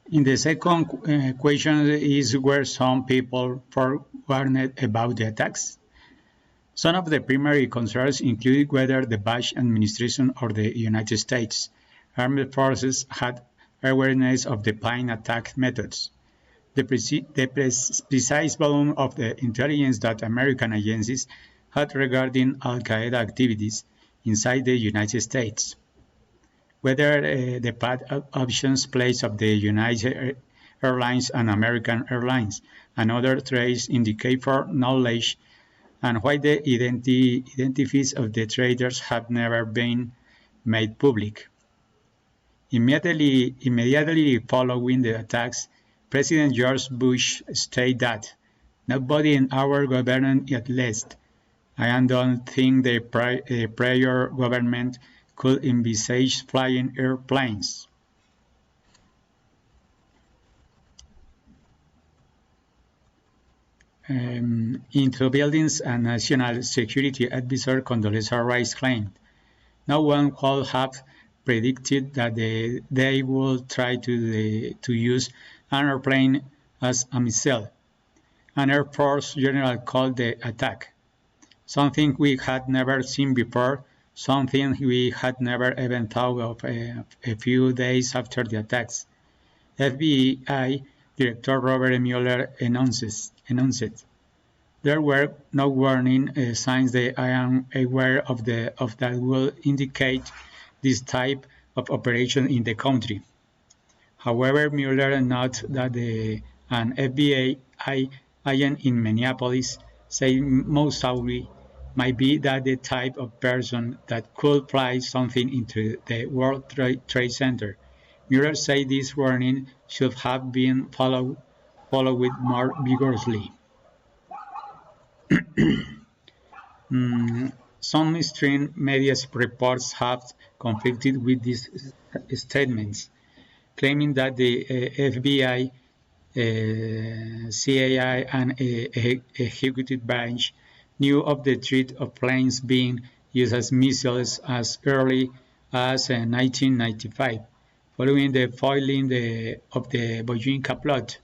In the second question is where some people warned about the attacks. Some of the primary concerns included whether the Bush administration or the United States armed forces had awareness of the planned attack methods, the precise volume of the intelligence that American agencies had regarding Al-Qaeda activities inside the United States, whether the path options place of the United Airlines and American Airlines and other trades indicate for knowledge, and why the identities of the traders have never been made public. Immediately following the attacks, President George Bush stated that "Nobody in our government, at least, I don't think the prior government could envisage flying airplanes." Into buildings, and National Security Advisor Condoleezza Rice claimed, "No one could have predicted that they would try to use an airplane as a missile." An Air Force general called the attack "something we had never seen before, something we had never even thought of a few days after the attacks." FBI Director Robert Mueller announced, "There were no warning signs that I am aware of that will indicate this type of operation in the country." However, Mueller noted that an FBI agent in Minneapolis said most likely might be that the type of person that could fly something into the World Trade Center. Mueller said this warning should have been followed more vigorously. Some mainstream media reports have conflicted with these statements, claiming that the FBI, CIA, and executive branch knew of the threat of planes being used as missiles as early as 1995, following the foiling of the Bojinka plot.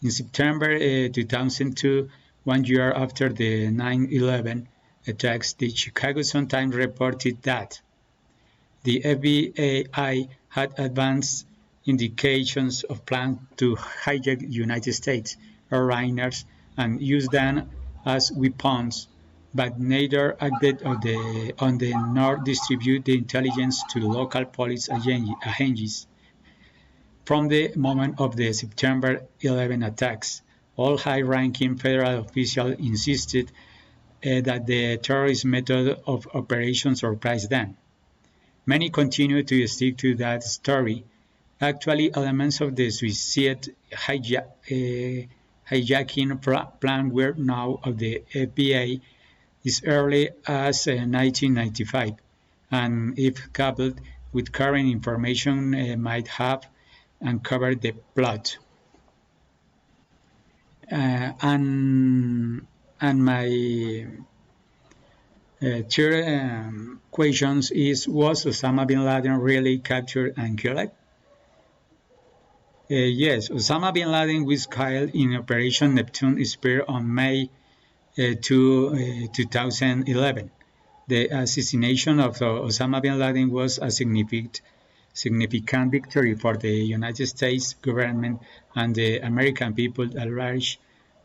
In September 2002, 1 year after the 9/11 attacks, the Chicago Sun-Times reported that the FBI had advanced indications of plans to hijack United States airliners and use them as weapons, but neither acted on them nor distributed the intelligence to local police agencies. From the moment of the September 11 attacks, all high-ranking federal officials insisted that the terrorist method of operation surprised them. Many continue to stick to that story. Actually, elements of the suicide hijacking plan were known of the FBI as early as 1995, and if coupled with current information, might have uncovered the plot. And my third question is, was Osama bin Laden really captured and killed? Yes, Osama bin Laden was killed in Operation Neptune Spear on May 2, 2011. The assassination of Osama bin Laden was a significant victory for the United States government and the American people at large.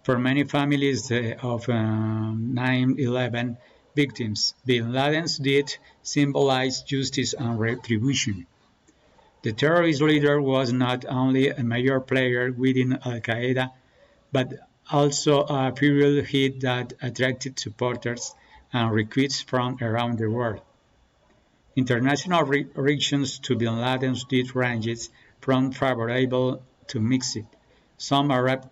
For many families of 9/11 victims, bin Laden's death symbolized justice and retribution. The terrorist leader was not only a major player within Al-Qaeda, but also a viral hit that attracted supporters and recruits from around the world. International reactions to bin Laden's death ranges from favorable to mixed. Some Arab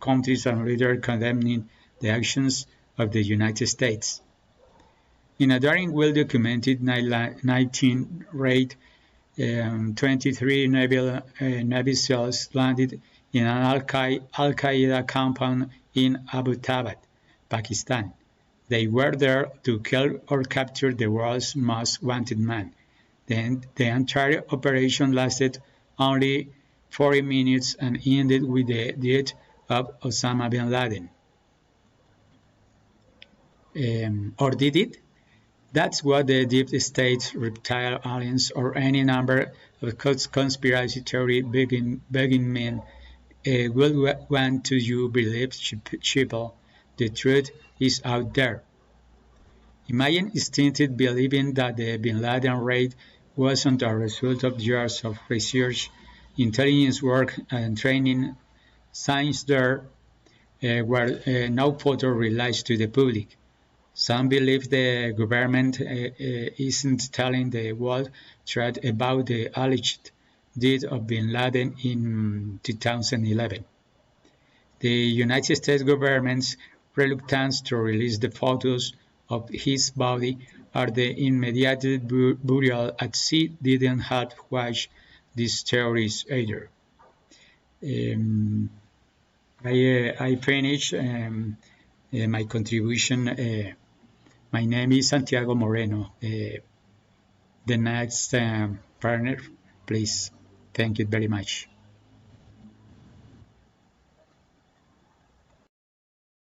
countries and leaders condemning the actions of the United States. In a daring, well-documented 19 raid, 23 Navy SEALs landed in an Al-Qaeda compound in Abbottabad, Pakistan. They were there to kill or capture the world's most wanted man. The entire operation lasted only 40 minutes and ended with the death of Osama bin Laden. Or did it? That's what the deep state, reptile aliens, or any number of conspiracy theory begging men will want to you believe, sheeple. The truth is out there. Imagine instead believing that the Bin Laden raid wasn't the result of years of research, intelligence work, and training. Science there were no photo released to the public. Some believe the government isn't telling the world truth about the alleged death of bin Laden in 2011. The United States government's reluctance to release the photos of his body or the immediate burial at sea didn't help quash these theories either. Um, I finished my contribution. My name is Santiago Moreno. The next partner, please. Thank you very much.